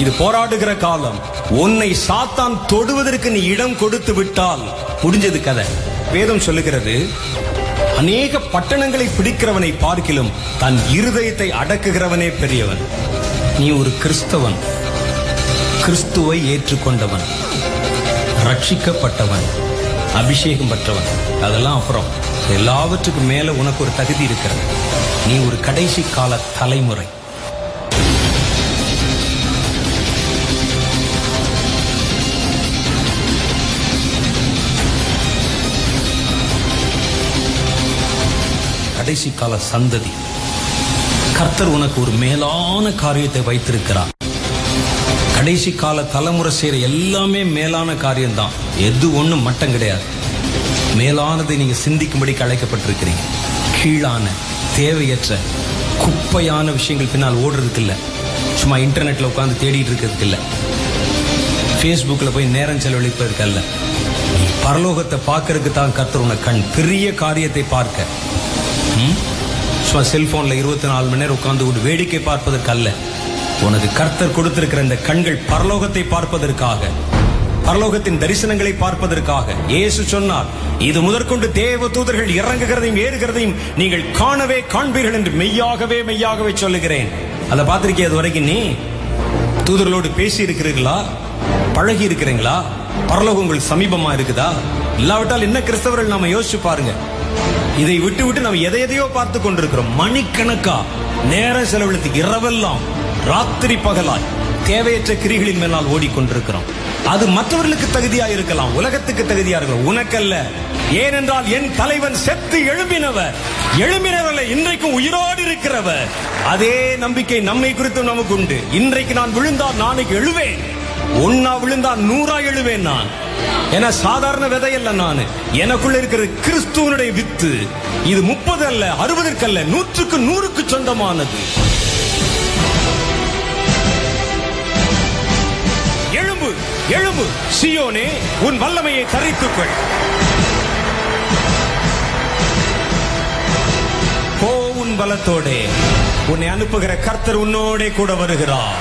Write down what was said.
இது போராடுகிற காலம். உன்னை சாத்தான் தொடுவதற்கு நீ இடம் கொடுத்து விட்டால் முடிஞ்சது கதை. வேதம் சொல்லுகிறது, அநேக பட்டணங்களை பிடிக்கிறவனை பார்க்கிலும் தன் இருதயத்தை அடக்குகிறவனே பெரியவன். நீ ஒரு கிறிஸ்தவன், கிறிஸ்துவை ஏற்றுக்கொண்டவன், ரட்சிக்கப்பட்டவன், அபிஷேகம் பெற்றவன். அதெல்லாம் அப்புறம். எல்லாவற்றுக்கும் மேல உனக்கு ஒரு தகுதி இருக்கிறது. நீ ஒரு கடைசி கால தலைமுறை. கடைசி கால சந்ததி. கர்த்தர் உனக்கு ஒரு மேலான காரியத்தை வைத்திருக்கிறார். கடைசி கால தலைமுறை செய்யற எல்லாமே மேலான காரியம்தான். எது ஒண்ணும் மட்டம் கிடையாது. மேலானதை நீங்க சிந்திக்கும்படி அழைக்கப்பட்டிருக்கிறீங்க. கீழான, தேவையற்ற, குப்பையான விஷயங்கள் பின்னால் ஓடுறதுக்கு இல்ல. சும்மா இன்டர்நெட்ல உட்கார்ந்து தேடிட்டு இருக்கிறதுக்கு இல்ல. பேஸ்புக்ல போய் நேரம் செலவழிப்பதற்கு அல்ல. பரலோகத்தை பார்க்கறதுக்கு தான் கர்த்தர் உனக்கு கண். பெரிய காரியத்தை பார்க்க. சும்மா செல்போன்ல 24 மணி நேரம் உட்கார்ந்து ஒரு வேடிக்கை பார்ப்பதற்கு அல்ல. உனக்கு கர்த்தர் கொடுத்திருக்கிற இந்த கண்கள் பரலோகத்தை பார்ப்பதற்காக, பரலோகத்தின் தரிசனங்களை பார்ப்பதற்காக. இயேசு சொன்னார், இது முதற்கொண்டு தேவ தூதர்கள் இறங்குகிறதையும் ஏறுகிறதையும் நீங்கள் காணவே காண்பீர்கள் என்று மெய்யாகவே மெய்யாகவே சொல்லுகிறேன். அதை பார்த்திருக்கே? அது வரைக்கும் நீ தூதர்களோடு பேசி இருக்கிறீர்களா? பழகி இருக்கிறீங்களா? பரலோகம் உங்களுக்கு சமீபமா இருக்குதா? இல்லாவிட்டால் என்ன கிறிஸ்தவர்கள் நாம யோசிச்சு பாருங்க. இதை விட்டு விட்டு நம்ம எதையோ பார்த்து கொண்டிருக்கிறோம். மணிக்கணக்கா நேரம் செலவழித்து இரவெல்லாம் ராத்திரி பகலாய் தேவையற்ற கிரிகளின் மேலால் ஓடிக்கொண்டிருக்கிறோம். அது மற்றவர்களுக்கு தகுதியா இருக்கலாம், உலகத்துக்கு தகுதியா இருக்கலாம், உனக்கல்ல. ஏனென்றால் என் தலைவன் செத்து எழும்பினவர், எழும்பினவர்களை இன்றைக்கும் உயிரோடு இருக்கிறவர். அதே நம்பிக்கை நம்மை குறித்தும் நமக்கு உண்டு. இன்றைக்கு நான் விழுந்தால் நாளைக்கு எழுவேன், ஒன்னா விழுந்தா 100 எழுவேன் நான். என சாதாரண விதை அல்ல நான். எனக்குள்ள இருக்கிற கிறிஸ்துவனுடைய வித்து. இது 30 அல்ல, 60 அல்ல, 100க்கு 100க்கு சொந்தமானது. எழும்பு, எழும்பு சீயோனே, உன் வல்லமையை தரித்துக்கொள். போ உன் பலத்தோடே. உன்னை அனுப்புகிற கர்த்தர் உன்னோடே கூட வருகிறார்.